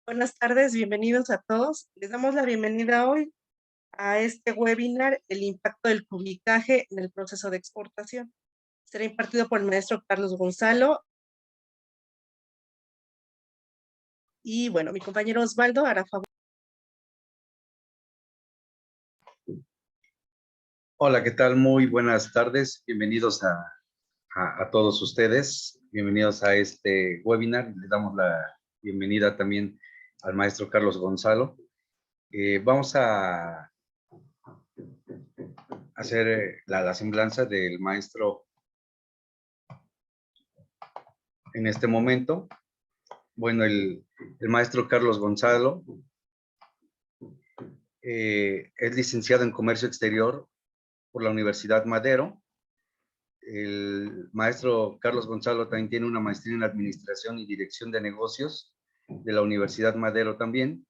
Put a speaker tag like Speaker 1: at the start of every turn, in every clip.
Speaker 1: Buenas tardes, bienvenidos a todos. Les damos la bienvenida hoy a este webinar, El impacto del cubicaje en el proceso de exportación. Será impartido por el maestro Carlos Gonzalo y, bueno, mi compañero Osvaldo hará favor.
Speaker 2: Hola, ¿qué tal? Muy buenas tardes. Bienvenidos a todos ustedes. Bienvenidos a este webinar. Les damos la bienvenida también al maestro Carlos Gonzalo. Vamos a hacer la semblanza del maestro en este momento. Bueno, el maestro Carlos Gonzalo es licenciado en Comercio Exterior por la Universidad Madero. El maestro Carlos Gonzalo también tiene una maestría en Administración y Dirección de Negocios de la Universidad Madero también.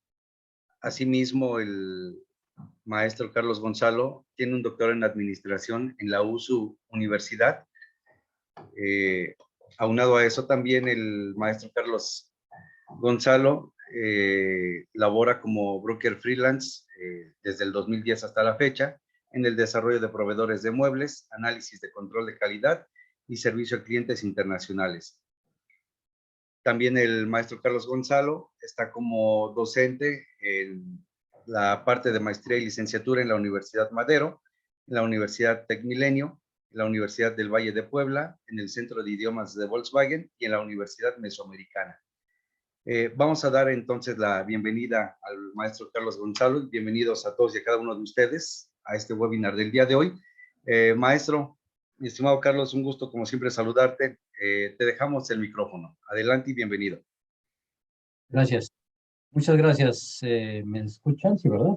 Speaker 2: Asimismo, el maestro Carlos Gonzalo tiene un doctorado en Administración en la USU Universidad. Aunado a eso, también el maestro Carlos Gonzalo labora como broker freelance desde el 2010 hasta la fecha en el desarrollo de proveedores de muebles, análisis de control de calidad y servicio a clientes internacionales. También el maestro Carlos Gonzalo está como docente en la parte de maestría y licenciatura en la Universidad Madero, en la Universidad Tecmilenio, en la Universidad del Valle de Puebla, en el Centro de Idiomas de Volkswagen y en la Universidad Mesoamericana. Vamos a dar entonces la bienvenida al maestro Carlos Gonzalo. Bienvenidos a todos y a cada uno de ustedes a este webinar del día de hoy. Maestro, mi estimado Carlos, un gusto como siempre saludarte. Te dejamos el micrófono. Adelante y bienvenido.
Speaker 3: Gracias. Muchas gracias. ¿Me escuchan? Sí, ¿verdad?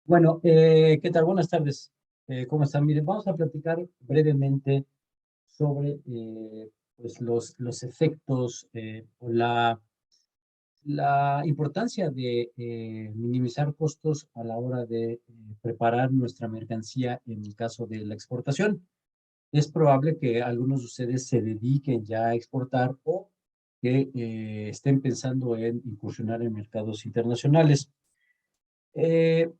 Speaker 3: Bueno, ¿qué tal? Buenas tardes. ¿Cómo están? Miren, vamos a platicar brevemente sobre pues los efectos o la importancia de minimizar costos a la hora de preparar nuestra mercancía en el caso de la exportación. Es probable que algunos de ustedes se dediquen ya a exportar o que estén pensando en incursionar en mercados internacionales. Eh,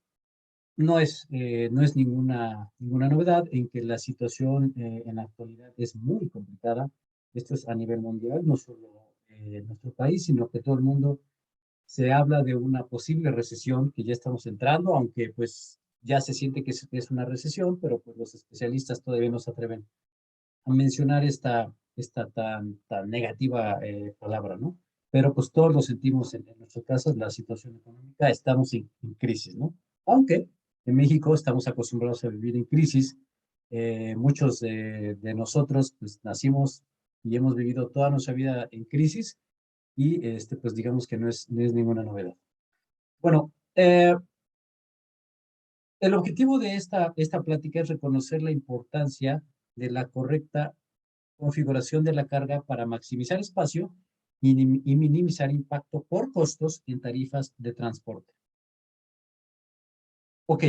Speaker 3: no es ninguna novedad en que la situación en la actualidad es muy complicada. Esto es a nivel mundial, no solo en nuestro país, sino que todo el mundo se habla de una posible recesión que ya estamos entrando, aunque pues ya se siente que es una recesión, pero pues los especialistas todavía no se atreven a mencionar esta tan negativa palabra, ¿no? Pero pues todos lo sentimos en nuestros casos, la situación económica, estamos en crisis, ¿no? Aunque en México estamos acostumbrados a vivir en crisis, muchos de nosotros pues nacimos y hemos vivido toda nuestra vida en crisis y pues digamos que no es ninguna novedad. Bueno, el objetivo de esta plática es reconocer la importancia de la correcta configuración de la carga para maximizar espacio y minimizar impacto por costos en tarifas de transporte. Ok,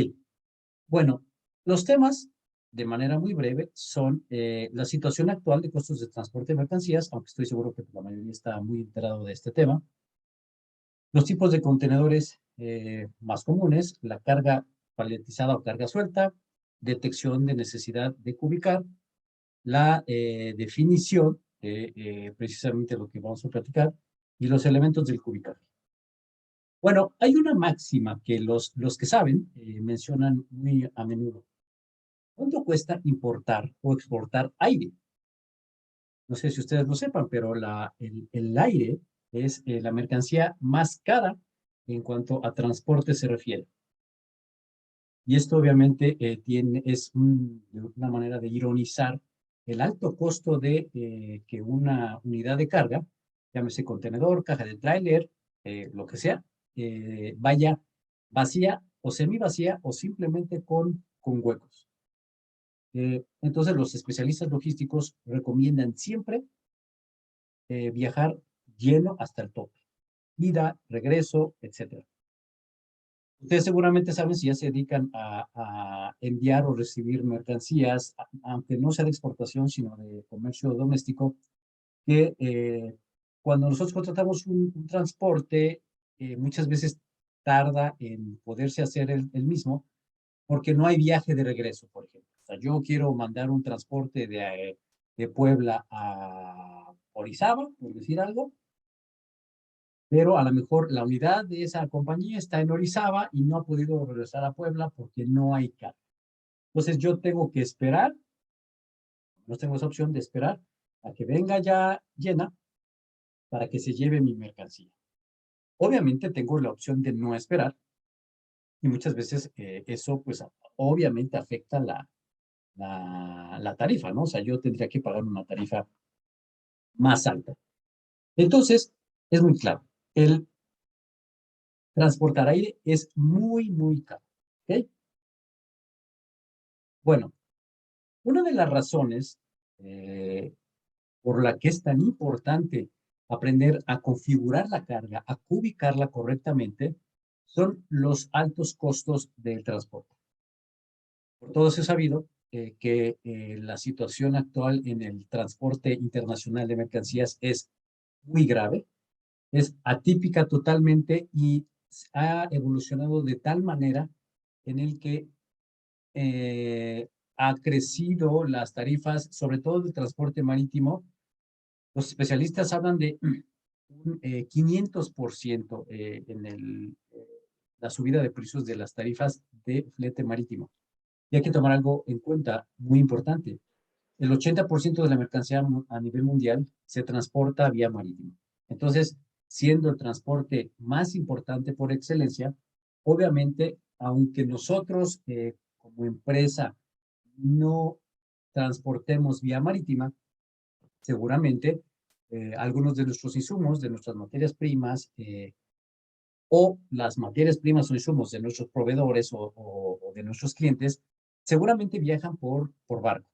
Speaker 3: bueno, los temas, de manera muy breve, son la situación actual de costos de transporte de mercancías, aunque estoy seguro que la mayoría está muy enterado de este tema, los tipos de contenedores más comunes, la carga paletizada o carga suelta, detección de necesidad de cubicar, la definición de precisamente lo que vamos a platicar y los elementos del cubicaje. Bueno, hay una máxima que los que saben mencionan muy a menudo. ¿Cuánto cuesta importar o exportar aire? No sé si ustedes lo sepan, pero el aire es la mercancía más cara en cuanto a transporte se refiere. Y esto obviamente es una manera de ironizar el alto costo de que una unidad de carga, llámese contenedor, caja de tráiler, lo que sea, vaya vacía o semivacía o simplemente con huecos. Entonces los especialistas logísticos recomiendan siempre viajar lleno hasta el tope. Ida, regreso, etcétera. Ustedes seguramente saben, si ya se dedican a enviar o recibir mercancías, aunque no sea de exportación, sino de comercio doméstico, que cuando nosotros contratamos un transporte, muchas veces tarda en poderse hacer el mismo, porque no hay viaje de regreso, por ejemplo. O sea, yo quiero mandar un transporte de Puebla a Orizaba, por decir algo, pero a lo mejor la unidad de esa compañía está en Orizaba y no ha podido regresar a Puebla porque no hay carga. Entonces yo tengo que esperar, no tengo esa opción de esperar a que venga ya llena para que se lleve mi mercancía. Obviamente tengo la opción de no esperar y muchas veces eso pues obviamente afecta la tarifa, ¿no? O sea, yo tendría que pagar una tarifa más alta. Entonces, es muy claro, el transportar aire es muy, muy caro, ¿ok? Bueno, una de las razones por la que es tan importante aprender a configurar la carga, a ubicarla correctamente, son los altos costos del transporte. Por todos es sabido que la situación actual en el transporte internacional de mercancías es muy grave, es atípica totalmente y ha evolucionado de tal manera en el que ha crecido las tarifas, sobre todo del transporte marítimo. Los especialistas hablan de un 500% la subida de precios de las tarifas de flete marítimo. Y hay que tomar algo en cuenta muy importante. El 80% de la mercancía a nivel mundial se transporta vía marítimo. Entonces, siendo el transporte más importante por excelencia, obviamente, aunque nosotros como empresa no transportemos vía marítima, seguramente algunos de nuestros insumos, de nuestras materias primas, o las materias primas o insumos de nuestros proveedores o de nuestros clientes, seguramente viajan por barco.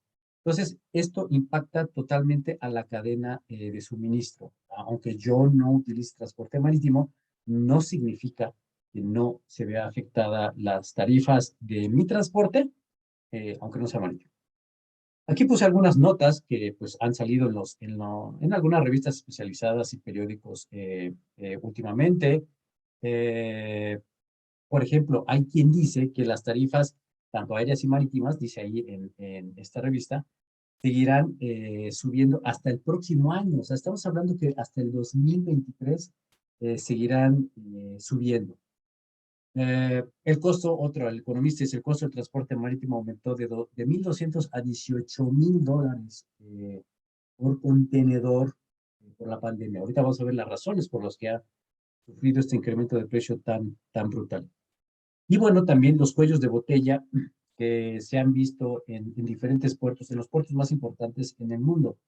Speaker 3: Entonces, esto impacta totalmente a la cadena de suministro. Aunque yo no utilice transporte marítimo, no significa que no se vea afectada las tarifas de mi transporte, aunque no sea marítimo. Aquí puse algunas notas que pues, han salido en algunas revistas especializadas y periódicos últimamente. Eh, por ejemplo, hay quien dice que las tarifas, tanto aéreas y marítimas, dice ahí en esta revista, seguirán subiendo hasta el próximo año. O sea, estamos hablando que hasta el 2023 seguirán subiendo. El costo, el economista dice, el costo del transporte marítimo aumentó de 1.200 a $18,000 por contenedor por la pandemia. Ahorita vamos a ver las razones por las que ha sufrido este incremento de precio tan brutal. Y bueno, también los cuellos de botella que se han visto en diferentes puertos, en los puertos más importantes en el mundo.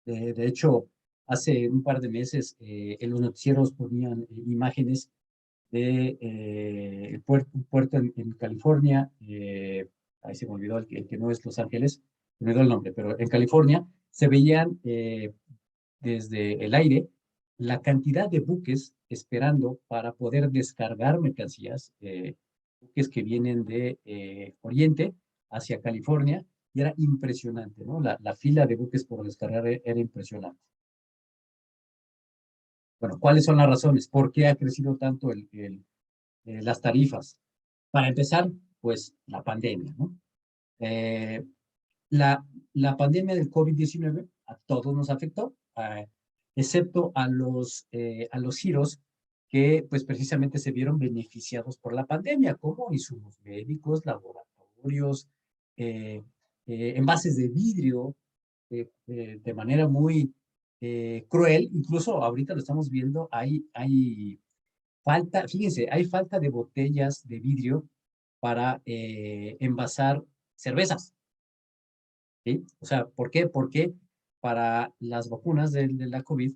Speaker 3: De hecho, hace un par de meses en los noticieros ponían imágenes de un puerto en California, ahí se me olvidó el que no es Los Ángeles, se me olvidó el nombre, pero en California se veían desde el aire la cantidad de buques esperando para poder descargar mercancías, buques que vienen de Oriente hacia California, y era impresionante, ¿no? La fila de buques por descargar era impresionante. Bueno, ¿cuáles son las razones? ¿Por qué ha crecido tanto las tarifas? Para empezar, pues la pandemia, ¿no? Eh, la pandemia del COVID-19 a todos nos afectó, excepto a los giros que pues precisamente se vieron beneficiados por la pandemia, como insumos médicos, laboratorios, envases de vidrio, de manera muy cruel. Incluso ahorita lo estamos viendo, hay falta, fíjense, hay falta de botellas de vidrio para envasar cervezas. ¿Sí? O sea, ¿por qué? Porque para las vacunas de la COVID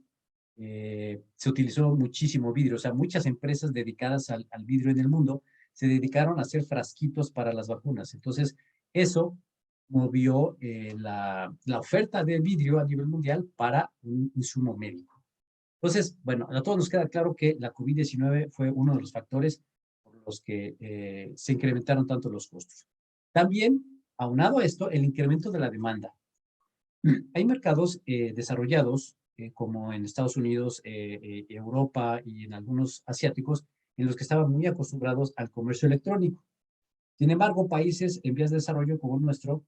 Speaker 3: se utilizó muchísimo vidrio. O sea, muchas empresas dedicadas al vidrio en el mundo se dedicaron a hacer frasquitos para las vacunas. Entonces, eso movió la oferta de vidrio a nivel mundial para un insumo médico. Entonces, bueno, a todos nos queda claro que la COVID-19 fue uno de los factores por los que se incrementaron tanto los costos. También, aunado a esto, el incremento de la demanda. Hay mercados desarrollados, como en Estados Unidos, Europa y en algunos asiáticos, en los que estaban muy acostumbrados al comercio electrónico. Sin embargo, países en vías de desarrollo como el nuestro,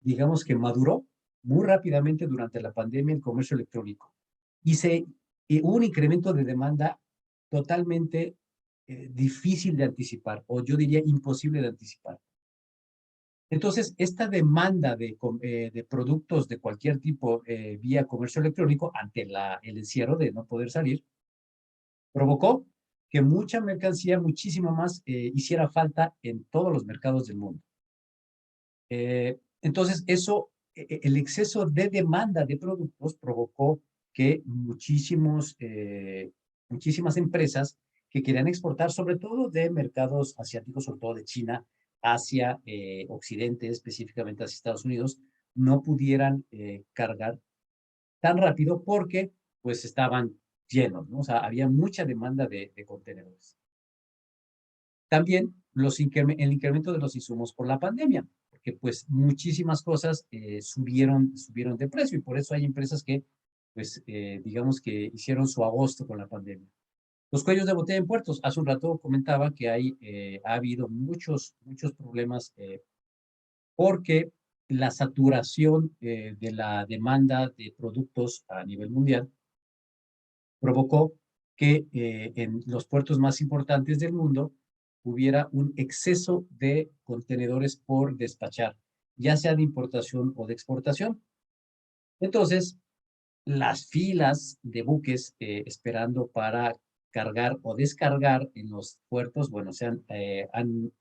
Speaker 3: digamos que maduró muy rápidamente durante la pandemia el comercio electrónico y hubo un incremento de demanda totalmente difícil de anticipar, o yo diría imposible de anticipar. Entonces, esta demanda de productos de cualquier tipo vía comercio electrónico ante el encierro de no poder salir, provocó que mucha mercancía, muchísima más, hiciera falta en todos los mercados del mundo. Entonces, el exceso de demanda de productos provocó que muchísimas empresas que querían exportar, sobre todo de mercados asiáticos, sobre todo de China, hacia Occidente, específicamente hacia Estados Unidos, no pudieran cargar tan rápido porque pues estaban llenos, ¿no? O sea, había mucha demanda de contenedores. También el incremento de los insumos por la pandemia, porque pues muchísimas cosas subieron de precio y por eso hay empresas que, pues, digamos que hicieron su agosto con la pandemia. Los cuellos de botella en puertos. Hace un rato comentaba que ha habido muchos problemas porque la saturación de la demanda de productos a nivel mundial provocó que en los puertos más importantes del mundo hubiera un exceso de contenedores por despachar, ya sea de importación o de exportación. Entonces, las filas de buques esperando para cargar o descargar en los puertos, bueno, han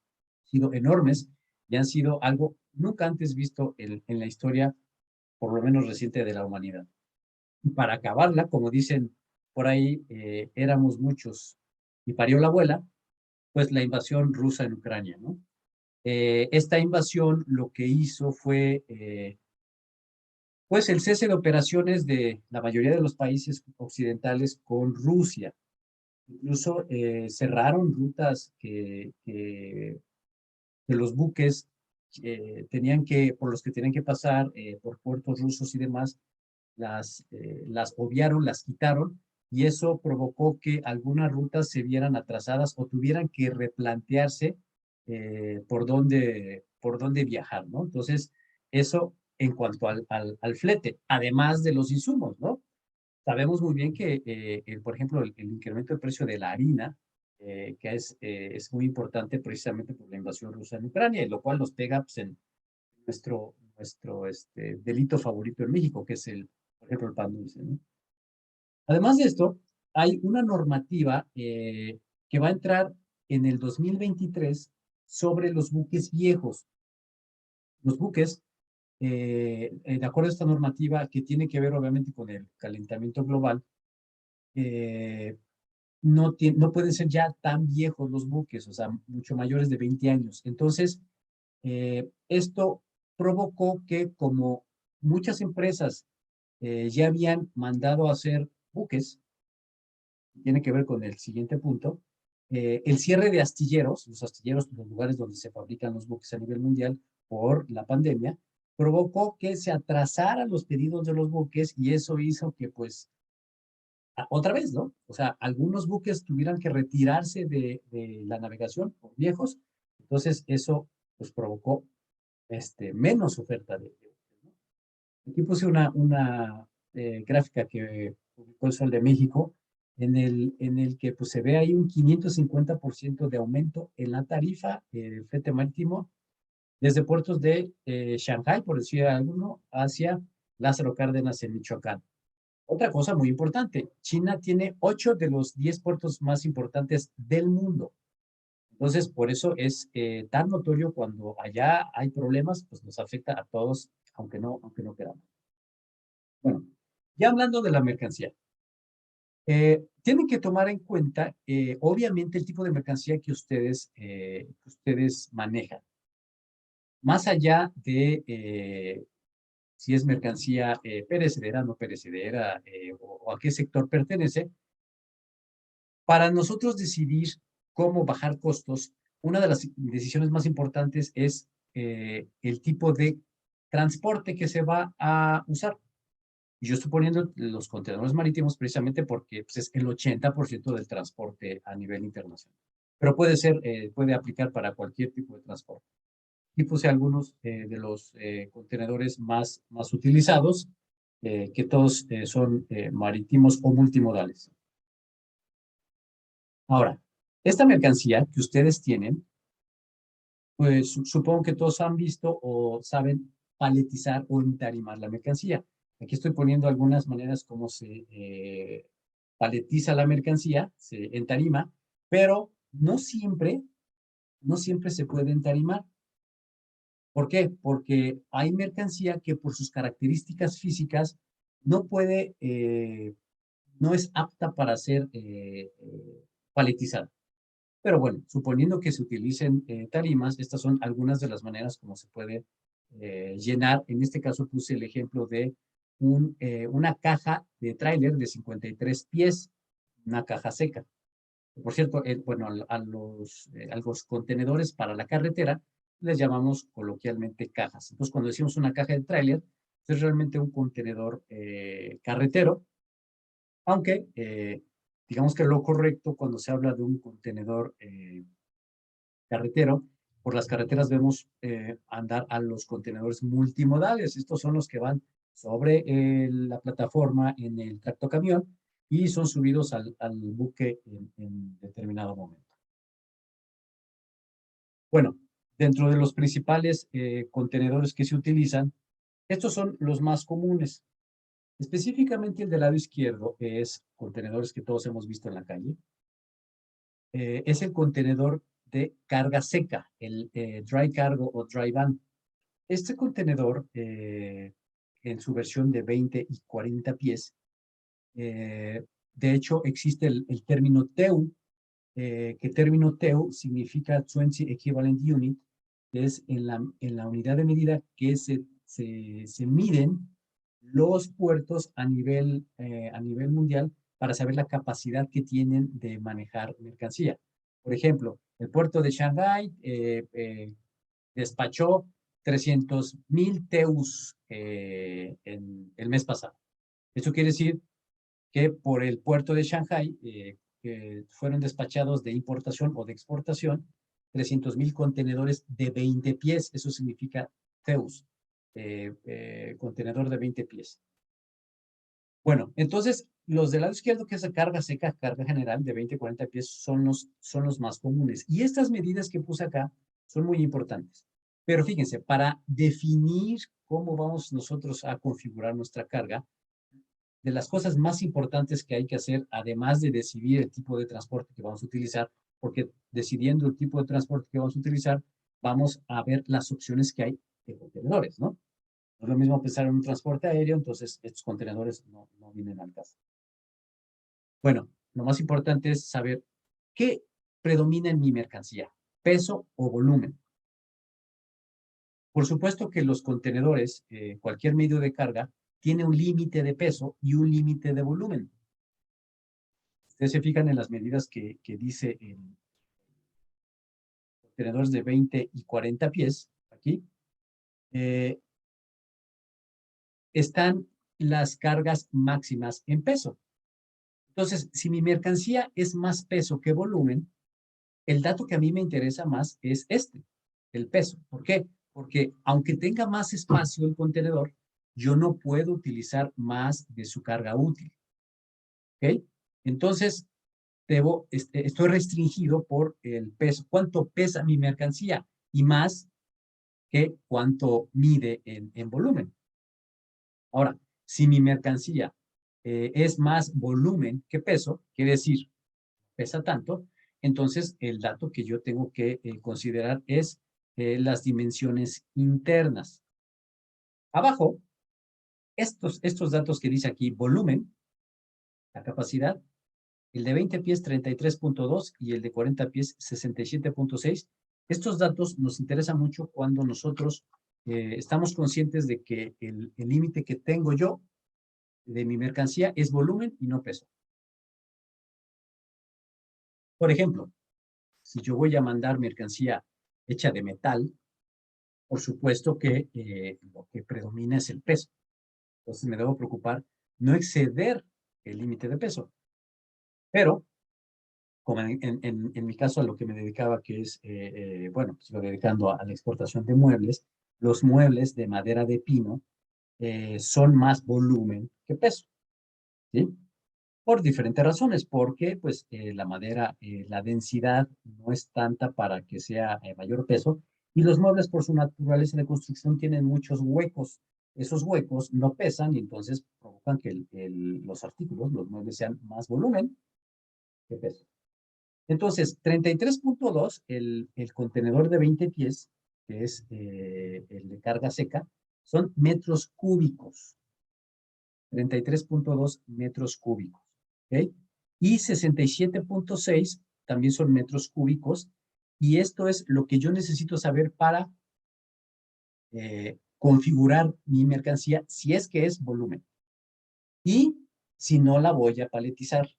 Speaker 3: sido enormes y han sido algo nunca antes visto en la historia, por lo menos reciente, de la humanidad. Y para acabarla, como dicen por ahí, éramos muchos y parió la abuela, pues la invasión rusa en Ucrania, ¿no? Esta invasión lo que hizo fue, pues, el cese de operaciones de la mayoría de los países occidentales con Rusia. Incluso cerraron rutas que los buques por los que tenían que pasar por puertos rusos y demás, las obviaron, las quitaron, y eso provocó que algunas rutas se vieran atrasadas o tuvieran que replantearse por dónde viajar, ¿no? Entonces, eso en cuanto al flete, además de los insumos, ¿no? Sabemos muy bien que, por ejemplo, el incremento del precio de la harina, que es muy importante precisamente por la invasión rusa en Ucrania, y lo cual nos pega pues, en nuestro delito favorito en México, que es por ejemplo, el pan dulce, ¿no? Además de esto, hay una normativa que va a entrar en el 2023 sobre los buques viejos. Los buques, de acuerdo a esta normativa, que tiene que ver obviamente con el calentamiento global, no pueden ser ya tan viejos los buques, o sea, mucho mayores de 20 años. Entonces, esto provocó que como muchas empresas ya habían mandado a hacer buques, tiene que ver con el siguiente punto, el cierre de astilleros, los lugares donde se fabrican los buques a nivel mundial por la pandemia, provocó que se atrasaran los pedidos de los buques y eso hizo que pues otra vez, ¿no? O sea, algunos buques tuvieran que retirarse de la navegación por viejos, entonces eso pues provocó menos oferta de buques, ¿no? Aquí puse una gráfica que publicó el Sol de México, en el que pues, se ve ahí un 550% de aumento en la tarifa del flete marítimo desde puertos de Shanghái, por decir alguno, hacia Lázaro Cárdenas en Michoacán. Otra cosa muy importante, China tiene 8 de los 10 puertos más importantes del mundo. Entonces, por eso es tan notorio cuando allá hay problemas, pues nos afecta a todos, aunque no queramos. Bueno, ya hablando de la mercancía, tienen que tomar en cuenta, obviamente, el tipo de mercancía que ustedes manejan. Más allá de si es mercancía perecedera, no perecedera, o a qué sector pertenece, para nosotros decidir cómo bajar costos, una de las decisiones más importantes es el tipo de transporte que se va a usar. Y yo estoy poniendo los contenedores marítimos precisamente porque pues, es el 80% del transporte a nivel internacional. Pero puede ser, puede aplicar para cualquier tipo de transporte. Y puse algunos de los contenedores más utilizados, que todos son marítimos o multimodales. Ahora, esta mercancía que ustedes tienen, pues supongo que todos han visto o saben paletizar o entarimar la mercancía. Aquí estoy poniendo algunas maneras como se paletiza la mercancía, se entarima, pero no siempre se puede entarimar. ¿Por qué? Porque hay mercancía que por sus características físicas no puede, no es apta para ser paletizada. Pero bueno, suponiendo que se utilicen tarimas, estas son algunas de las maneras como se puede llenar. En este caso puse el ejemplo de una caja de tráiler de 53 pies, una caja seca. Por cierto, bueno, a los contenedores para la carretera les llamamos coloquialmente cajas. Entonces, cuando decimos una caja de tráiler, es realmente un contenedor carretero, aunque digamos que lo correcto cuando se habla de un contenedor carretero, por las carreteras vemos andar a los contenedores multimodales. Estos son los que van sobre la plataforma en el tractocamión y son subidos al buque en determinado momento. Bueno, dentro de los principales contenedores que se utilizan, estos son los más comunes. Específicamente el del lado izquierdo, que es contenedores que todos hemos visto en la calle, es el contenedor de carga seca, el dry cargo o dry van. Este contenedor, en su versión de 20 y 40 pies, de hecho existe el término TEU, que término TEU significa 20 Equivalent Unit, que es en la unidad de medida que se miden los puertos a nivel mundial para saber la capacidad que tienen de manejar mercancía. Por ejemplo, el puerto de Shanghái despachó 300,000 TEUs el mes pasado. Eso quiere decir que por el puerto de Shanghái fueron despachados de importación o de exportación 300,000 contenedores de 20 pies. Eso significa TEUs, contenedor de 20 pies. Bueno, entonces los del lado izquierdo, que es la carga seca, carga general de 20 a 40 pies, son los más comunes. Y estas medidas que puse acá son muy importantes. Pero fíjense, para definir cómo vamos nosotros a configurar nuestra carga, de las cosas más importantes que hay que hacer, además de decidir el tipo de transporte que vamos a utilizar, porque decidiendo el tipo de transporte que vamos a utilizar, vamos a ver las opciones que hay de contenedores, ¿no? No es lo mismo pensar en un transporte aéreo, entonces estos contenedores no vienen al caso. Bueno, lo más importante es saber qué predomina en mi mercancía, peso o volumen. Por supuesto que los contenedores, cualquier medio de carga, tiene un límite de peso y un límite de volumen. Ustedes se fijan en las medidas que dice en contenedores de 20 y 40 pies, aquí, están las cargas máximas en peso. Entonces, si mi mercancía es más peso que volumen, el dato que a mí me interesa más es el peso. ¿Por qué? Porque aunque tenga más espacio el contenedor, yo no puedo utilizar más de su carga útil. ¿Ok? Entonces, estoy restringido por el peso. ¿Cuánto pesa mi mercancía? Y más que cuánto mide en volumen. Ahora, si mi mercancía es más volumen que peso, quiere decir, pesa tanto, entonces el dato que yo tengo que considerar es las dimensiones internas. Abajo, estos datos que dice aquí, volumen, la capacidad, el de 20 pies 33.2 y el de 40 pies 67.6. Estos datos nos interesan mucho cuando nosotros estamos conscientes de que el límite que tengo yo de mi mercancía es volumen y no peso. Por ejemplo, Si yo voy a mandar mercancía hecha de metal, por supuesto que lo que predomina es el peso. Entonces me debo preocupar no exceder el límite de peso. Pero, como en mi caso a lo que me dedicaba, que es, bueno, pues iba dedicando a la exportación de muebles, los muebles de madera de pino son más volumen que peso, ¿sí? Por diferentes razones, porque pues la madera, la densidad no es tanta para que sea mayor peso, y los muebles por su naturaleza de construcción tienen muchos huecos. Esos huecos no pesan y entonces provocan que los artículos, los muebles sean más volumen que peso. Entonces, 33.2, el contenedor de 20 pies, que es el de carga seca, son metros cúbicos. 33.2 metros cúbicos. ¿Ok? Y 67.6 también son metros cúbicos. Y esto es lo que yo necesito saber para configurar mi mercancía si es que es volumen. Y si no la voy a paletizar.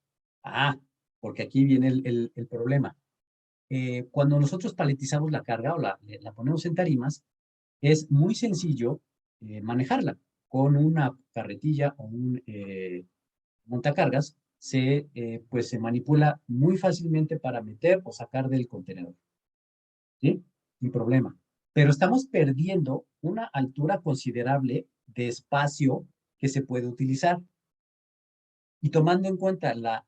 Speaker 3: Ah, porque aquí viene el problema. Cuando nosotros paletizamos la carga o la ponemos en tarimas, es muy sencillo manejarla. Con una carretilla o un montacargas, pues se manipula muy fácilmente para meter o sacar del contenedor. ¿Sí? Sin problema. Pero estamos perdiendo una altura considerable de espacio que se puede utilizar. Y tomando en cuenta la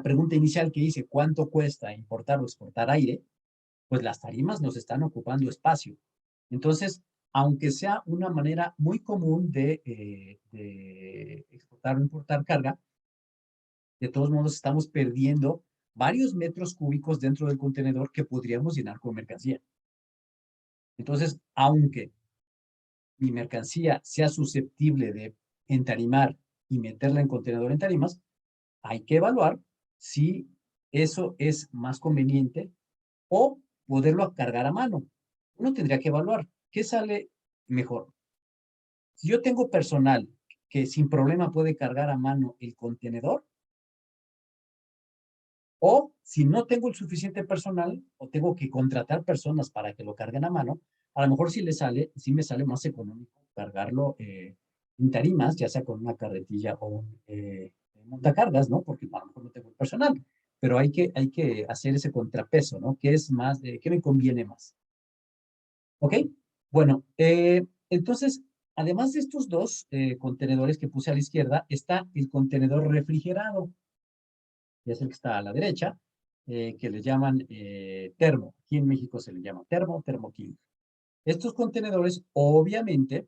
Speaker 3: pregunta inicial que hice, ¿cuánto cuesta importar o exportar aire? Pues las tarimas nos están ocupando espacio. Entonces, aunque sea una manera muy común de exportar o importar carga, de todos modos estamos perdiendo varios metros cúbicos dentro del contenedor que podríamos llenar con mercancía. Entonces, aunque mi mercancía sea susceptible de entarimar y meterla en contenedor en tarimas, hay que evaluar si eso es más conveniente o poderlo cargar a mano. Uno tendría que evaluar qué sale mejor. Si yo tengo personal que sin problema puede cargar a mano el contenedor, o si no tengo el suficiente personal o tengo que contratar personas para que lo carguen a mano, a lo mejor sí me sale más económico cargarlo en tarimas, ya sea con una carretilla o un montacargas, ¿no? Porque a lo mejor no tengo el personal, pero hay que hacer ese contrapeso, ¿no? ¿Qué es más, qué me conviene más? ¿Ok? Bueno, entonces, además de estos dos contenedores que puse a la izquierda, está el contenedor refrigerado, que es el que está a la derecha, que le llaman termo. Aquí en México se le llama termo, Thermo King. Estos contenedores, obviamente,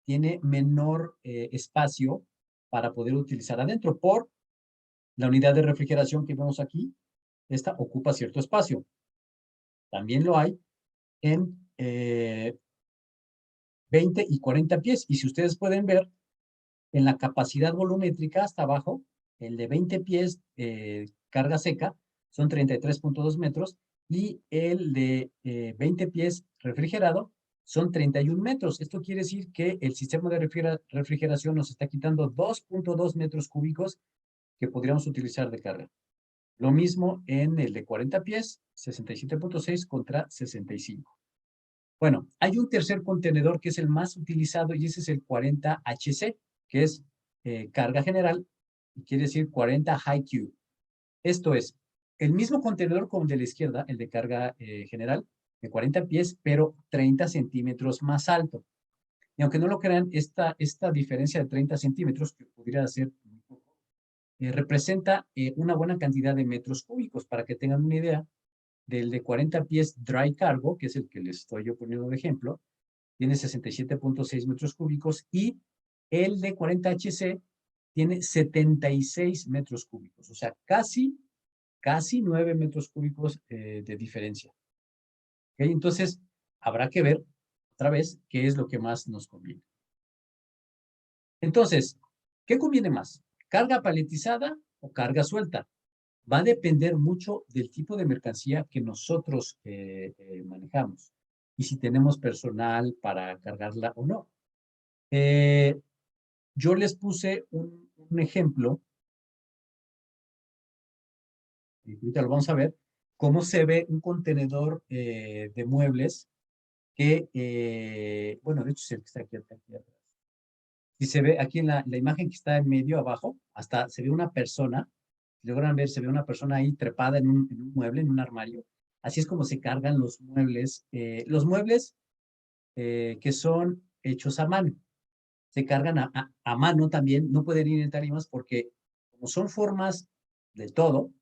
Speaker 3: tienen menor espacio para poder utilizar adentro por la unidad de refrigeración que vemos aquí. Esta ocupa cierto espacio. También lo hay en 20 y 40 pies. Y si ustedes pueden ver, en la capacidad volumétrica hasta abajo, el de 20 pies carga seca son 33.2 metros y el de 20 pies refrigerado son 31 metros. Esto quiere decir que el sistema de refrigeración nos está quitando 2.2 metros cúbicos que podríamos utilizar de carga. Lo mismo en el de 40 pies, 67.6 contra 65. Bueno, hay un tercer contenedor que es el más utilizado y ese es el 40HC, que es carga general, y quiere decir 40 High Q. Esto es el mismo contenedor como el de la izquierda, el de carga general, de 40 pies, pero 30 centímetros más alto. Y aunque no lo crean, esta diferencia de 30 centímetros, que podría ser representa una buena cantidad de metros cúbicos. Para que tengan una idea, del de 40 pies dry cargo, que es el que les estoy yo poniendo de ejemplo, tiene 67.6 metros cúbicos y el de 40HC tiene 76 metros cúbicos, o sea, casi 9 metros cúbicos de diferencia. ¿Okay? Entonces, habrá que ver otra vez qué es lo que más nos conviene. Entonces, ¿qué conviene más? ¿Carga paletizada o carga suelta? Va a depender mucho del tipo de mercancía que nosotros manejamos y si tenemos personal para cargarla o no. Yo les puse un ejemplo, y ahorita lo vamos a ver, cómo se ve un contenedor de muebles que, bueno, de hecho es el que está aquí atrás. Y se ve aquí en la imagen que está en medio abajo, hasta se ve una persona, si logran ver, se ve una persona ahí trepada en un mueble, en un armario. Así es como se cargan los muebles que son hechos a mano. Se cargan a mano también, no pueden ir en tarimas porque como son formas de todo,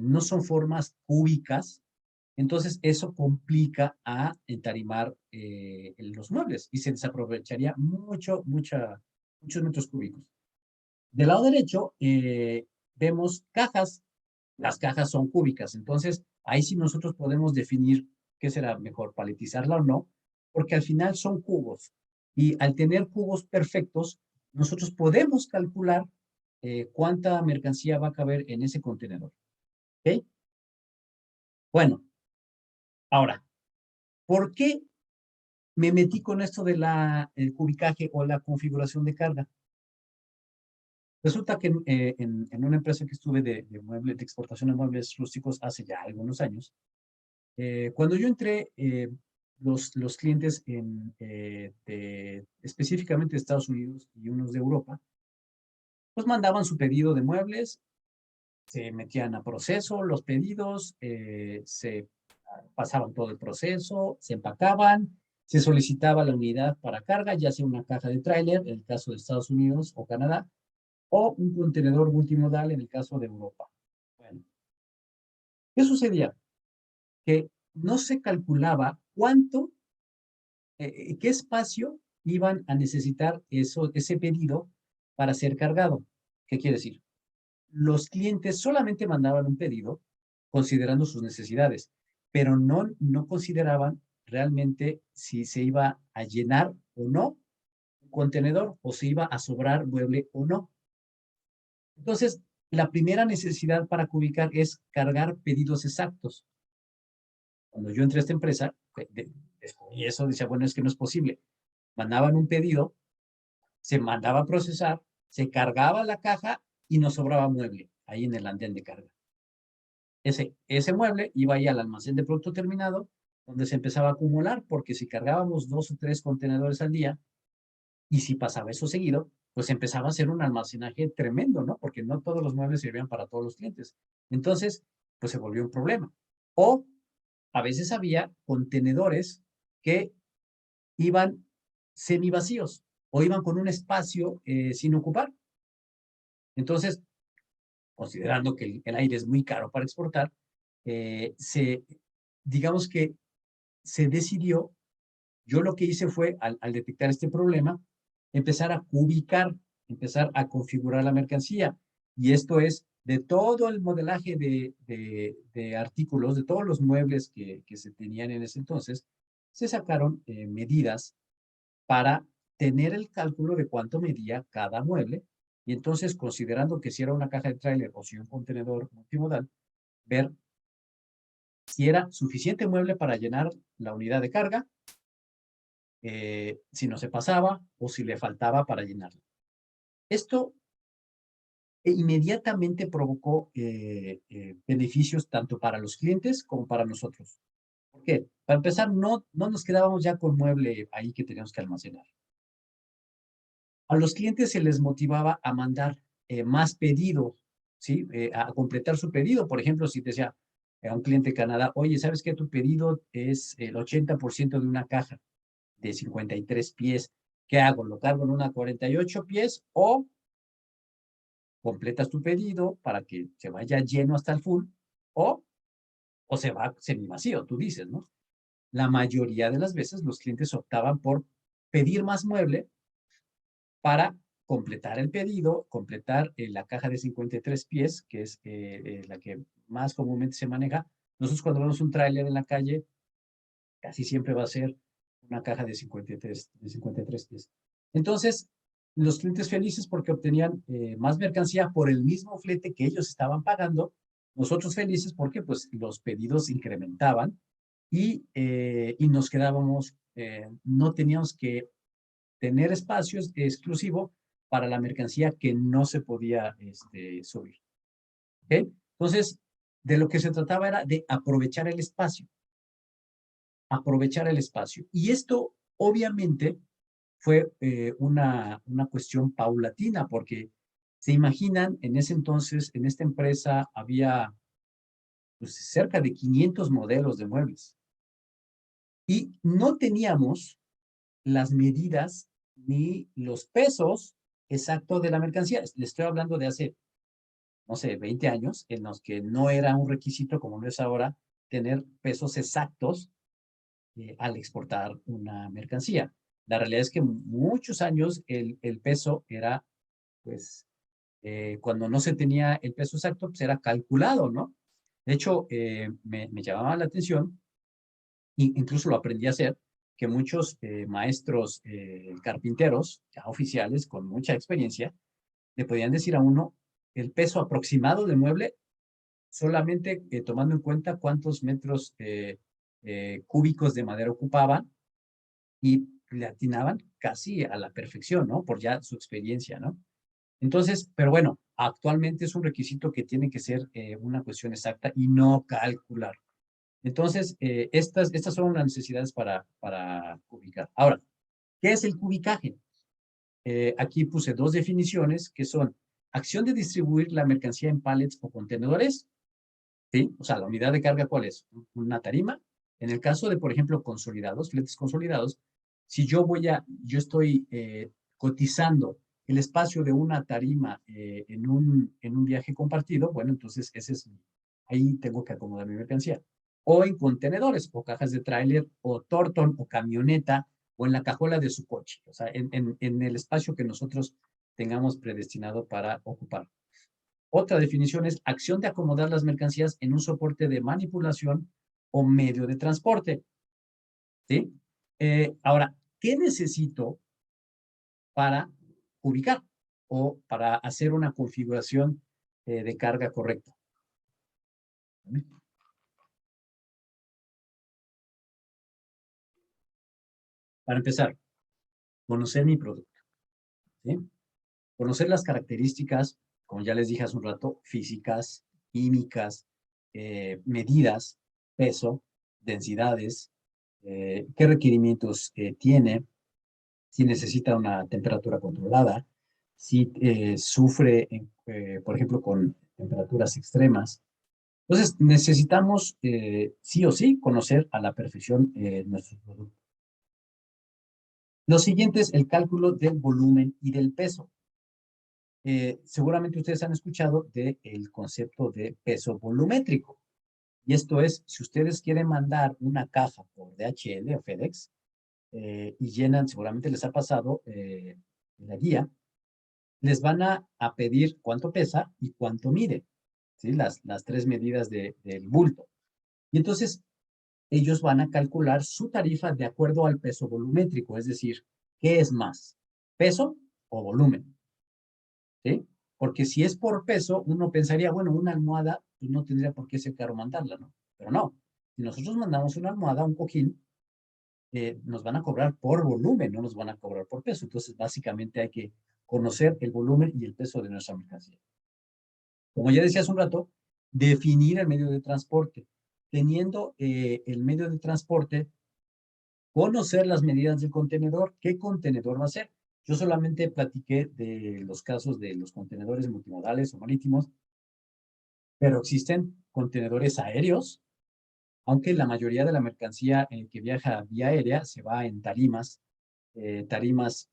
Speaker 3: no son formas cúbicas, entonces eso complica a entarimar los muebles y se desaprovecharía muchos metros cúbicos. Del lado derecho vemos cajas, las cajas son cúbicas, entonces ahí sí nosotros podemos definir qué será mejor, paletizarla o no, porque al final son cubos y al tener cubos perfectos, nosotros podemos calcular cuánta mercancía va a caber en ese contenedor. ¿Ok? Bueno, ahora, ¿por qué me metí con esto de el cubicaje o la configuración de carga? Resulta que en una empresa que estuve de exportación de muebles rústicos hace ya algunos años, cuando yo entré, los clientes específicamente de Estados Unidos y unos de Europa, pues mandaban su pedido de muebles, se metían a proceso los pedidos, se pasaban todo el proceso, se empacaban, se solicitaba la unidad para carga, ya sea una caja de tráiler, en el caso de Estados Unidos o Canadá, o un contenedor multimodal en el caso de Europa. Bueno, ¿qué sucedía? Que no se calculaba qué espacio iban a necesitar ese pedido para ser cargado. ¿Qué quiere decir? Los clientes solamente mandaban un pedido considerando sus necesidades, pero no consideraban realmente si se iba a llenar o no un contenedor o si iba a sobrar mueble o no. Entonces, la primera necesidad para cubicar es cargar pedidos exactos. Cuando yo entré a esta empresa, y eso decía, bueno, es que no es posible. Mandaban un pedido, se mandaba a procesar, se cargaba la caja y nos sobraba mueble ahí en el andén de carga. Ese mueble iba ahí al almacén de producto terminado, donde se empezaba a acumular, porque si cargábamos 2 o 3 contenedores al día, y si pasaba eso seguido, pues empezaba a ser un almacenaje tremendo, ¿no? Porque no todos los muebles servían para todos los clientes. Entonces, pues se volvió un problema. O a veces había contenedores que iban semivacíos o iban con un espacio sin ocupar. Entonces, considerando que el aire es muy caro para exportar, digamos que se decidió, yo lo que hice fue, al detectar este problema, empezar a cubicar, empezar a configurar la mercancía. Y esto es de todo el modelaje de artículos, de todos los muebles que se tenían en ese entonces, se sacaron medidas para tener el cálculo de cuánto medía cada mueble. Y entonces, considerando que si era una caja de tráiler o si un contenedor multimodal, ver si era suficiente mueble para llenar la unidad de carga, si no se pasaba o si le faltaba para llenarlo. Esto inmediatamente provocó beneficios tanto para los clientes como para nosotros. ¿Por qué? Para empezar, no nos quedábamos ya con mueble ahí que teníamos que almacenar. A los clientes se les motivaba a mandar más pedidos, ¿sí? A completar su pedido. Por ejemplo, si te decía a un cliente de Canadá, oye, ¿sabes qué? Tu pedido es el 80% de una caja de 53 pies. ¿Qué hago? ¿Lo cargo en una 48 pies o completas tu pedido para que se vaya lleno hasta el full o se va semivacío, tú dices, ¿no? La mayoría de las veces los clientes optaban por pedir más mueble para completar el pedido, completar la caja de 53 pies, que es la que más comúnmente se maneja. Nosotros cuando vemos un tráiler en la calle, casi siempre va a ser una caja de 53 pies. Entonces, los clientes felices porque obtenían más mercancía por el mismo flete que ellos estaban pagando, nosotros felices porque pues los pedidos incrementaban y nos quedábamos, no teníamos que tener espacios exclusivos para la mercancía que no se podía subir. ¿Okay? Entonces, de lo que se trataba era de aprovechar el espacio. Aprovechar el espacio. Y esto, obviamente, fue una cuestión paulatina, porque se imaginan, en ese entonces, en esta empresa había pues, cerca de 500 modelos de muebles. Y no teníamos las medidas ni los pesos exactos de la mercancía. Le estoy hablando de hace, no sé, 20 años, en los que no era un requisito, como no es ahora, tener pesos exactos al exportar una mercancía. La realidad es que muchos años el peso era, pues, cuando no se tenía el peso exacto, pues era calculado, ¿no? De hecho, me llamaba la atención, e incluso lo aprendí a hacer, que muchos maestros carpinteros, ya oficiales, con mucha experiencia, le podían decir a uno el peso aproximado del mueble, solamente tomando en cuenta cuántos metros cúbicos de madera ocupaban, y le atinaban casi a la perfección, ¿no? Por ya su experiencia, ¿no? Entonces, pero bueno, actualmente es un requisito que tiene que ser una cuestión exacta y no calcular. Entonces, estas son las necesidades para cubicar. Ahora, ¿qué es el cubicaje? Aquí puse dos definiciones que son acción de distribuir la mercancía en pallets o contenedores, ¿sí? O sea, la unidad de carga, ¿cuál es? Una tarima. En el caso de, por ejemplo, consolidados, fletes consolidados, si yo estoy cotizando el espacio de una tarima en un viaje compartido, bueno, entonces ahí tengo que acomodar mi mercancía. O en contenedores, o cajas de tráiler, o tortón, o camioneta, o en la cajuela de su coche. O sea, en el espacio que nosotros tengamos predestinado para ocupar. Otra definición es acción de acomodar las mercancías en un soporte de manipulación o medio de transporte. ¿Sí? Ahora, ¿qué necesito para ubicar o para hacer una configuración de carga correcta? Para empezar, conocer mi producto. ¿Sí? Conocer las características, como ya les dije hace un rato, físicas, químicas, medidas, peso, densidades, qué requerimientos tiene, si necesita una temperatura controlada, si sufre, por ejemplo, con temperaturas extremas. Entonces, necesitamos sí o sí conocer a la perfección nuestro producto. Lo siguiente es el cálculo del volumen y del peso. Seguramente ustedes han escuchado del concepto de peso volumétrico. Y esto es, si ustedes quieren mandar una caja por DHL o FedEx y llenan, seguramente les ha pasado en la guía, les van a pedir cuánto pesa y cuánto mide, ¿sí? Las tres medidas del bulto. Y entonces ellos van a calcular su tarifa de acuerdo al peso volumétrico, es decir, ¿qué es más? ¿Peso o volumen? ¿Sí? Porque si es por peso, uno pensaría, bueno, una almohada, pues no tendría por qué ser caro mandarla, ¿no? Pero no. Si nosotros mandamos una almohada, un cojín, nos van a cobrar por volumen, no nos van a cobrar por peso. Entonces, básicamente hay que conocer el volumen y el peso de nuestra mercancía. Como ya decía hace un rato, definir el medio de transporte. Teniendo el medio de transporte, conocer las medidas del contenedor, qué contenedor va a ser. Yo solamente platiqué de los casos de los contenedores multimodales o marítimos, pero existen contenedores aéreos, aunque la mayoría de la mercancía que viaja vía aérea se va en tarimas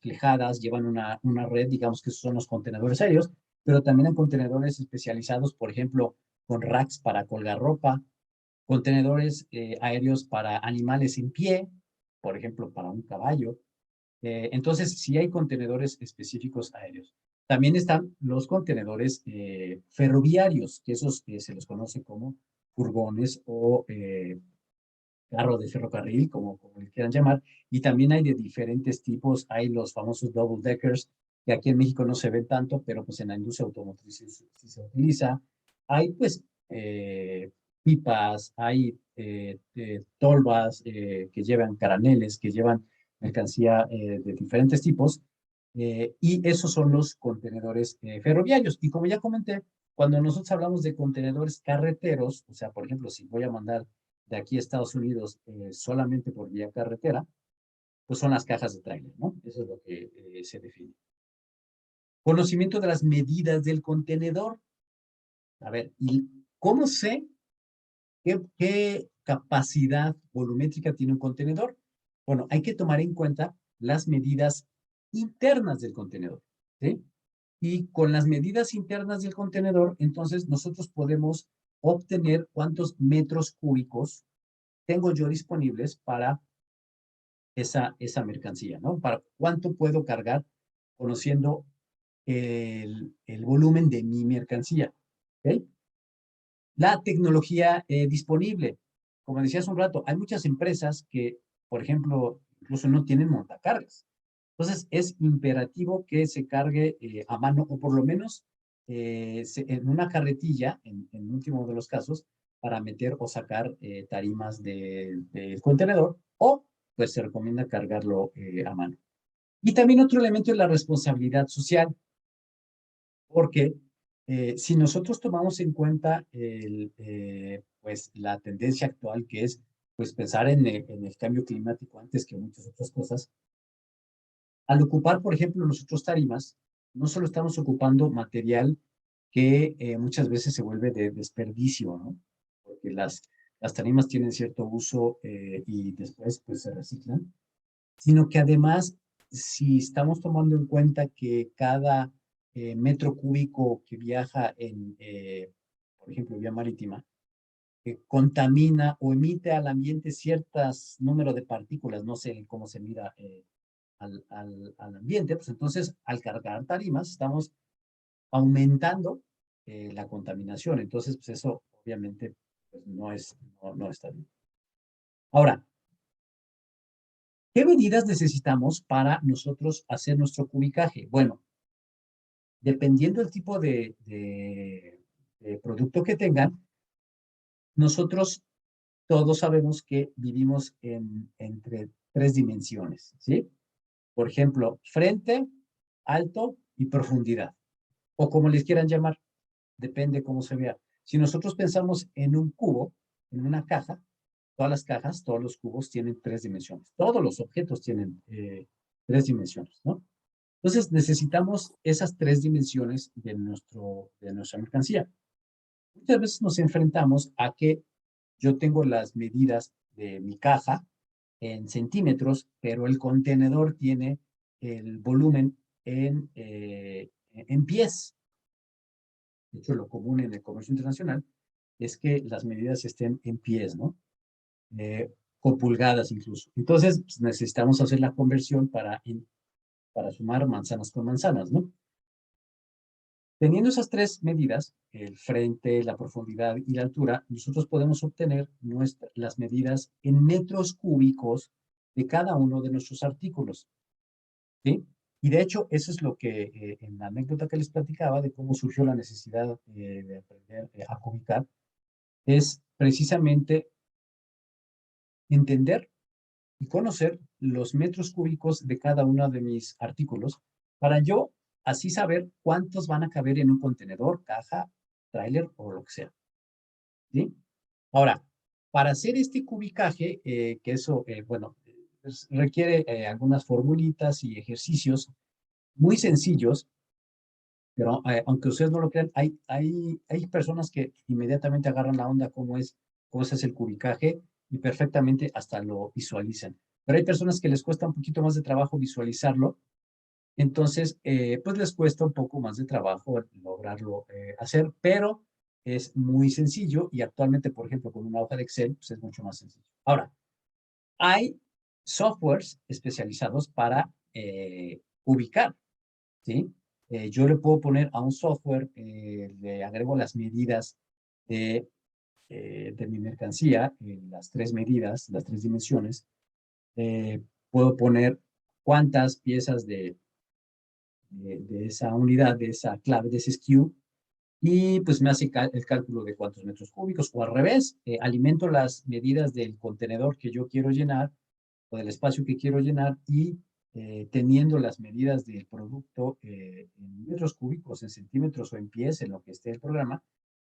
Speaker 3: flejadas, llevan una red, digamos que esos son los contenedores aéreos, pero también hay contenedores especializados, por ejemplo, con racks para colgar ropa, contenedores aéreos para animales en pie, por ejemplo, para un caballo. Entonces, sí hay contenedores específicos aéreos. También están los contenedores ferroviarios, que esos se los conoce como furgones o carro de ferrocarril, como le quieran llamar, y también hay de diferentes tipos. Hay los famosos double deckers, que aquí en México no se ven tanto, pero pues en la industria automotriz sí se utiliza. Hay pues pipas, hay tolvas que llevan caraneles, que llevan mercancía de diferentes tipos, y esos son los contenedores ferroviarios. Y como ya comenté, Cuando nosotros hablamos de contenedores carreteros, o sea, por ejemplo, si voy a mandar de aquí a Estados Unidos solamente por vía carretera, pues son las cajas de tráiler, ¿no? Eso es lo que se define. Conocimiento de las medidas del contenedor. A ver, ¿y cómo sé qué capacidad volumétrica tiene un contenedor? Bueno, hay que tomar en cuenta las medidas internas del contenedor, ¿sí? Y con las medidas internas del contenedor, entonces nosotros podemos obtener cuántos metros cúbicos tengo yo disponibles para esa mercancía, ¿no? Para cuánto puedo cargar conociendo el volumen de mi mercancía, ¿ok? La tecnología disponible. Como decía hace un rato, hay muchas empresas que, por ejemplo, incluso no tienen montacargas. Entonces, es imperativo que se cargue a mano o por lo menos en una carretilla, en último de los casos, para meter o sacar tarimas del contenedor o pues se recomienda cargarlo a mano. Y también otro elemento es la responsabilidad social, porque si nosotros tomamos en cuenta pues, la tendencia actual que es pues, pensar en el cambio climático antes que muchas otras cosas, al ocupar, por ejemplo, nosotros tarimas, no solo estamos ocupando material que muchas veces se vuelve de desperdicio, ¿no? Porque las tarimas tienen cierto uso y después pues se reciclan, sino que además, si estamos tomando en cuenta que cada metro cúbico que viaja por ejemplo, vía marítima, contamina o emite al ambiente ciertos número de partículas, no sé cómo se mira al ambiente, pues entonces al cargar tarimas estamos aumentando la contaminación. Entonces, pues eso obviamente pues, no está bien. Ahora, ¿qué medidas necesitamos para nosotros hacer nuestro cubicaje? Bueno, dependiendo del tipo de producto que tengan, nosotros todos sabemos que vivimos entre tres dimensiones, ¿sí? Por ejemplo, frente, alto y profundidad, o como les quieran llamar, depende cómo se vea. Si nosotros pensamos en un cubo, en una caja, todas las cajas, todos los cubos tienen tres dimensiones. Todos los objetos tienen tres dimensiones, ¿no? Entonces necesitamos esas tres dimensiones de nuestra mercancía. Muchas veces nos enfrentamos a que yo tengo las medidas de mi caja en centímetros, pero el contenedor tiene el volumen en pies. De hecho, lo común en el comercio internacional es que las medidas estén en pies, ¿no? Con pulgadas incluso. Entonces, pues, necesitamos hacer la conversión para sumar manzanas con manzanas, ¿no? Teniendo esas tres medidas, el frente, la profundidad y la altura, nosotros podemos obtener las medidas en metros cúbicos de cada uno de nuestros artículos, ¿sí? Y de hecho, eso es lo que en la anécdota que les platicaba de cómo surgió la necesidad de aprender a cubicar, es precisamente entender y conocer los metros cúbicos de cada uno de mis artículos para yo así saber cuántos van a caber en un contenedor, caja, tráiler o lo que sea. ¿Sí? Ahora, para hacer este cubicaje, que eso, bueno, requiere algunas formulitas y ejercicios muy sencillos, pero aunque ustedes no lo crean, hay personas que inmediatamente agarran la onda cómo se hace el cubicaje y perfectamente hasta lo visualizan. Pero hay personas que les cuesta un poquito más de trabajo visualizarlo, entonces pues les cuesta un poco más de trabajo lograrlo hacer, pero es muy sencillo y actualmente, por ejemplo, con una hoja de Excel, pues es mucho más sencillo. Ahora, hay softwares especializados para ubicar, ¿sí? Yo le puedo poner a un software, le agrego las medidas de mi mercancía, las tres medidas, las tres dimensiones. Puedo poner cuántas piezas de esa unidad, de esa clave, de ese SKU, y pues me hace el cálculo de cuántos metros cúbicos, o al revés, alimento las medidas del contenedor que yo quiero llenar, o del espacio que quiero llenar, y teniendo las medidas del producto en metros cúbicos, en centímetros o en pies, en lo que esté el programa,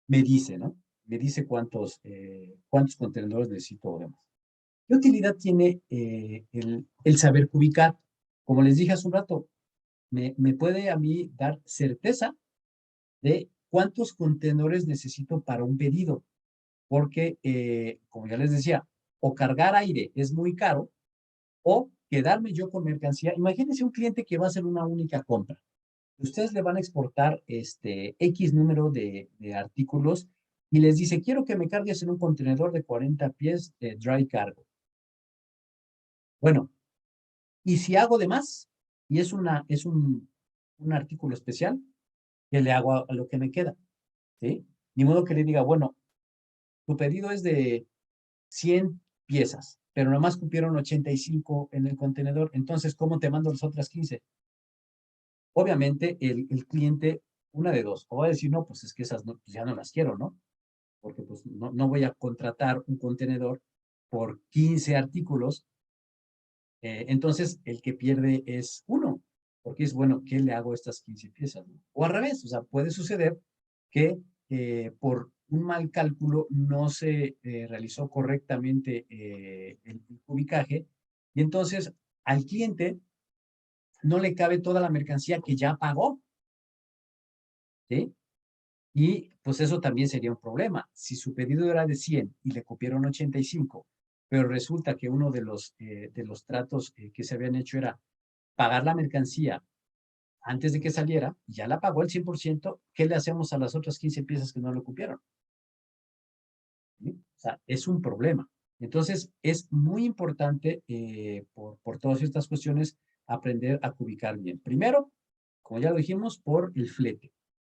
Speaker 3: me dice, ¿no? Me dice cuántos contenedores necesito o demás. ¿Qué utilidad tiene el saber cubicar? Como les dije hace un rato, me puede a mí dar certeza de cuántos contenedores necesito para un pedido, porque, como ya les decía, o cargar aire es muy caro, o quedarme yo con mercancía. Imagínense un cliente que va a hacer una única compra. Ustedes le van a exportar X número de artículos y les dice, quiero que me cargues en un contenedor de 40 pies de dry cargo. Bueno, y si hago de más, y es un artículo especial, ¿qué le hago a lo que me queda? ¿Sí? Ni modo que le diga, bueno, tu pedido es de 100 piezas, pero nomás cupieron 85 en el contenedor, entonces, ¿cómo te mando las otras 15? Obviamente, el cliente, una de dos, o va a decir, no, pues es que esas no, pues ya no las quiero, ¿no? Porque pues no voy a contratar un contenedor por 15 artículos, entonces el que pierde es uno, porque es, bueno, ¿qué le hago a estas 15 piezas? ¿No? O al revés, o sea, puede suceder que por un mal cálculo no se realizó correctamente el cubicaje y entonces al cliente no le cabe toda la mercancía que ya pagó, ¿sí? Y pues eso también sería un problema. Si su pedido era de 100 y le copiaron 85, pero resulta que uno de los tratos que se habían hecho era pagar la mercancía antes de que saliera, ya la pagó el 100%, ¿qué le hacemos a las otras 15 piezas que no le cupieron? ¿Sí? O sea, es un problema. Entonces, es muy importante por todas estas cuestiones aprender a cubicar bien. Primero, como ya lo dijimos, por el flete.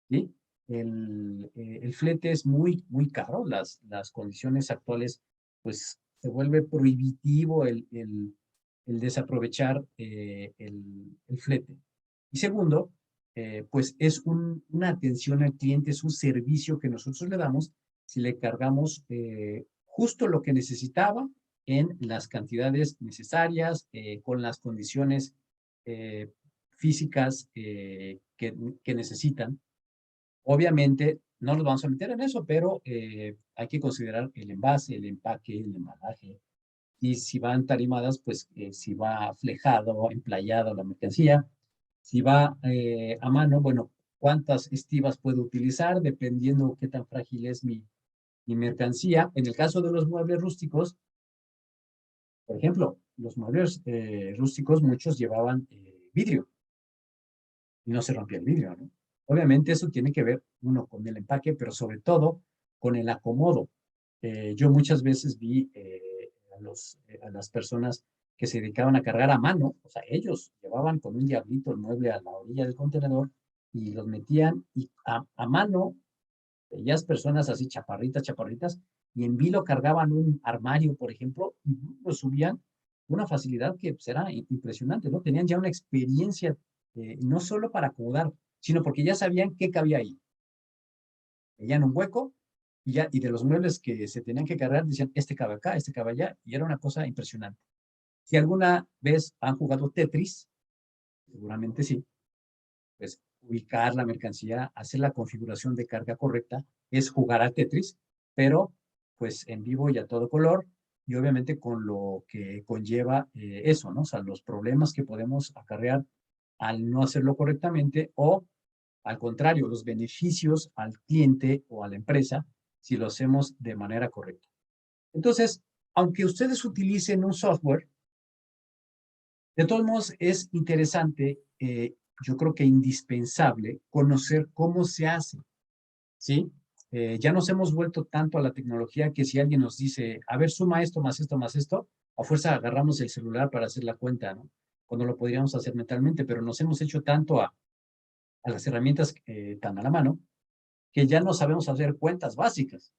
Speaker 3: ¿Sí? El flete es muy caro. Las condiciones actuales, pues, se vuelve prohibitivo el desaprovechar el flete. Y segundo, pues es una atención al cliente, es un servicio que nosotros le damos si le cargamos justo lo que necesitaba en las cantidades necesarias, con las condiciones eh, físicas que necesitan. Obviamente, no nos vamos a meter en eso, pero hay que considerar el envase, el empaque, el embalaje. Y si van tarimadas, pues si va flejado, emplayado la mercancía. Si va a mano, bueno, cuántas estivas puedo utilizar, dependiendo qué tan frágil es mi mercancía. En el caso de los muebles rústicos, por ejemplo, los muebles rústicos, muchos llevaban vidrio y no se rompía el vidrio, ¿no? Obviamente eso tiene que ver, uno, con el empaque, pero sobre todo con el acomodo. Yo muchas veces vi a las personas que se dedicaban a cargar a mano, o sea, ellos llevaban con un diablito el mueble a la orilla del contenedor y los metían y a mano, ellas personas así chaparritas, y en vilo cargaban un armario, por ejemplo, y lo subían con una facilidad que pues, era impresionante, ¿no? Tenían ya una experiencia no solo para acomodar, sino porque ya sabían qué cabía ahí. Veían un hueco y de los muebles que se tenían que cargar, decían, este cabe acá, este cabe allá, y era una cosa impresionante. Si alguna vez han jugado Tetris, seguramente sí, pues ubicar la mercancía, hacer la configuración de carga correcta, es jugar al Tetris, pero pues en vivo y a todo color, y obviamente con lo que conlleva eso, ¿no? O sea, los problemas que podemos acarrear al no hacerlo correctamente o al contrario, los beneficios al cliente o a la empresa si lo hacemos de manera correcta. Entonces, aunque ustedes utilicen un software, de todos modos es interesante, yo creo que indispensable, conocer cómo se hace, ¿sí? Ya nos hemos vuelto tanto a la tecnología que si alguien nos dice, a ver, suma esto, más esto, más esto, a fuerza agarramos el celular para hacer la cuenta, ¿no? Cuando lo podríamos hacer mentalmente, pero nos hemos hecho tanto a las herramientas tan a la mano, que ya no sabemos hacer cuentas básicas.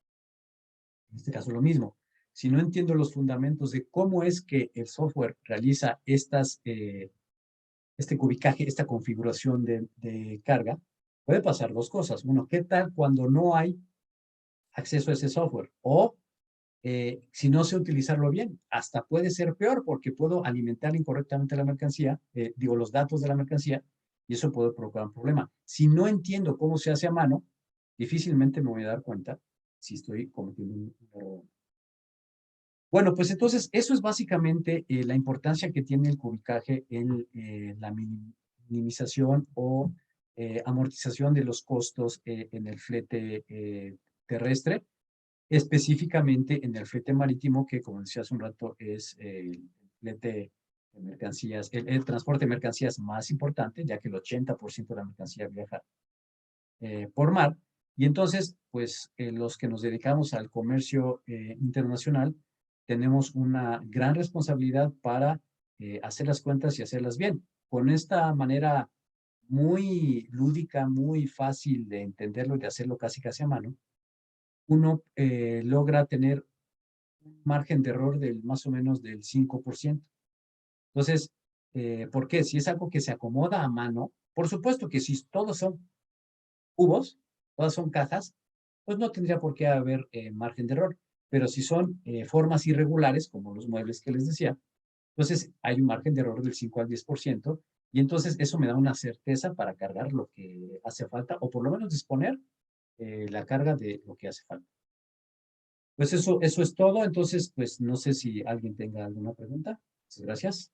Speaker 3: En este caso lo mismo. Si no entiendo los fundamentos de cómo es que el software realiza este cubicaje, esta configuración de carga, puede pasar dos cosas. Uno, ¿qué tal cuando no hay acceso a ese software? O si no sé utilizarlo bien. Hasta puede ser peor porque puedo alimentar incorrectamente la mercancía, los datos de la mercancía, y eso puede provocar un problema. Si no entiendo cómo se hace a mano, difícilmente me voy a dar cuenta si estoy cometiendo un error. Bueno, pues entonces eso es básicamente la importancia que tiene el cubicaje en la minimización o amortización de los costos en el flete terrestre, específicamente en el flete marítimo, que como decía hace un rato es el flete de mercancías, el transporte de mercancías más importante, ya que el 80% de la mercancía viaja por mar. Y entonces, pues los que nos dedicamos al comercio internacional, tenemos una gran responsabilidad para hacer las cuentas y hacerlas bien. Con esta manera muy lúdica, muy fácil de entenderlo y de hacerlo casi casi a mano, uno logra tener un margen de error del más o menos del 5%. Entonces, ¿por qué? Si es algo que se acomoda a mano, por supuesto que si todos son cubos, todas son cajas, pues no tendría por qué haber margen de error. Pero si son formas irregulares, como los muebles que les decía, entonces hay un margen de error del 5 al 10%, y entonces eso me da una certeza para cargar lo que hace falta, o por lo menos disponer la carga de lo que hace falta. Pues eso es todo. Entonces, pues no sé si alguien tenga alguna pregunta. Muchas gracias.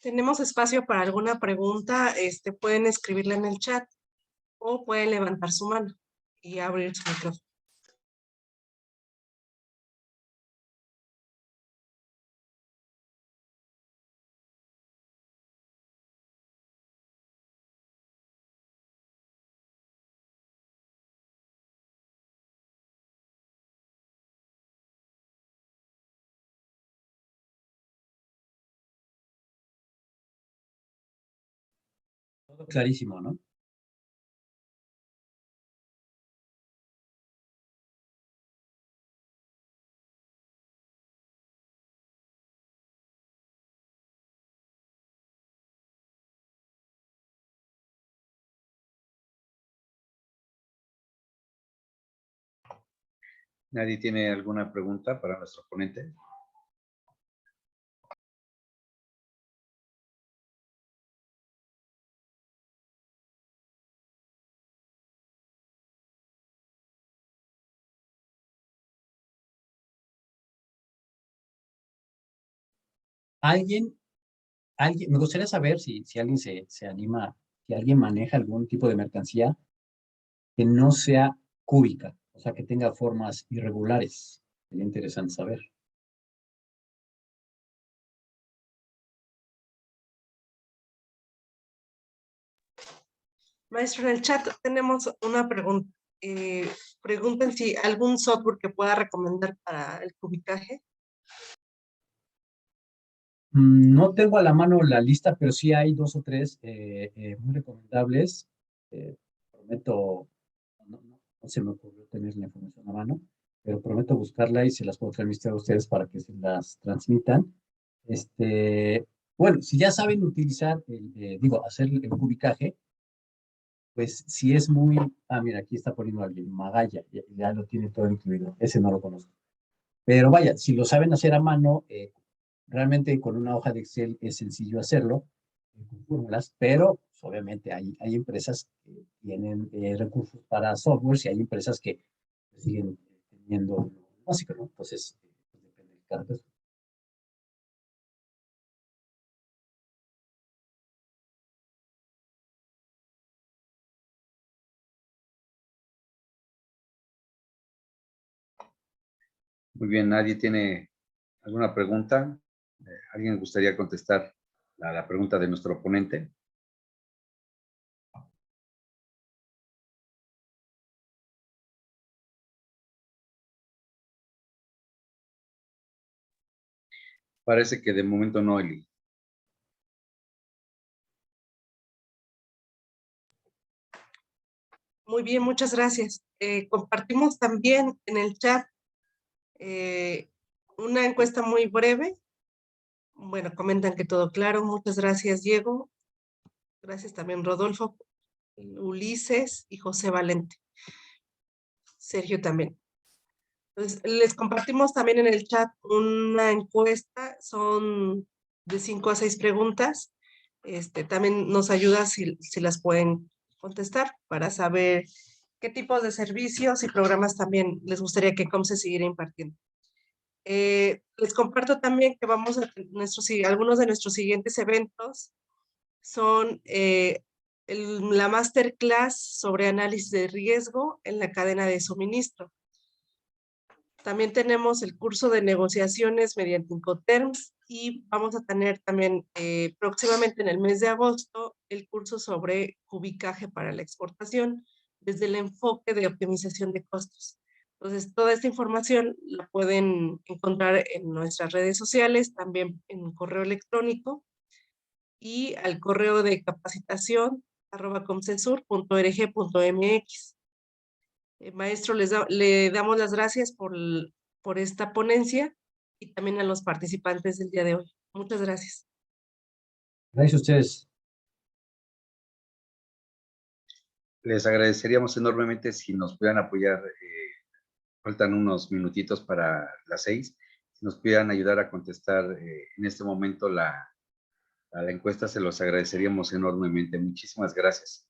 Speaker 1: Tenemos espacio para alguna pregunta. Pueden escribirla en el chat o pueden levantar su mano y abrir su micrófono.
Speaker 3: Todo clarísimo, ¿no?
Speaker 2: ¿Nadie tiene alguna pregunta para nuestro ponente?
Speaker 3: ¿Alguien, me gustaría saber si alguien se anima, si alguien maneja algún tipo de mercancía que no sea cúbica, o sea, que tenga formas irregulares. Sería interesante saber.
Speaker 1: Maestro, en el chat tenemos una pregunta. Preguntan si algún software que pueda recomendar para el cubicaje.
Speaker 3: No tengo a la mano la lista, pero sí hay 2 o 3 muy recomendables. Prometo, no se me ocurrió tener la información a mano, pero prometo buscarla y se las puedo transmitir a ustedes para que se las transmitan. Bueno, si ya saben utilizar, hacer el cubicaje, pues si es muy, mira, aquí está poniendo alguien, Magalla, ya lo tiene todo incluido, ese no lo conozco. Pero vaya, si lo saben hacer a mano, realmente con una hoja de Excel es sencillo hacerlo, con fórmulas, pero pues, obviamente hay empresas que tienen recursos para software y hay empresas que siguen teniendo lo básico, ¿no? Entonces, pues, depende de cada caso.
Speaker 2: Muy bien, ¿nadie tiene alguna pregunta? ¿Alguien gustaría contestar la pregunta de nuestro ponente? Parece que de momento no, Eli.
Speaker 1: Muy bien, muchas gracias. Compartimos también en el chat una encuesta muy breve. Bueno, comentan que todo claro. Muchas gracias, Diego. Gracias también, Rodolfo, Ulises y José Valente. Sergio también. Entonces, les compartimos también en el chat una encuesta, son de 5 a 6 preguntas. También nos ayuda si las pueden contestar para saber qué tipos de servicios y programas también les gustaría que COMSE siguiera impartiendo. Les comparto también que vamos a algunos de nuestros siguientes eventos son la masterclass sobre análisis de riesgo en la cadena de suministro. También tenemos el curso de negociaciones mediante Incoterms y vamos a tener también próximamente en el mes de agosto el curso sobre cubicaje para la exportación desde el enfoque de optimización de costos. Entonces, toda esta información la pueden encontrar en nuestras redes sociales, también en correo electrónico y al correo de capacitación@comcensur.org.mx. Maestro, le damos las gracias por esta ponencia y también a los participantes del día de hoy. Muchas gracias.
Speaker 3: Gracias a ustedes.
Speaker 2: Les agradeceríamos enormemente si nos pudieran apoyar. Faltan unos minutitos para las 6. Si nos pudieran ayudar a contestar en este momento a la encuesta, se los agradeceríamos enormemente. Muchísimas gracias.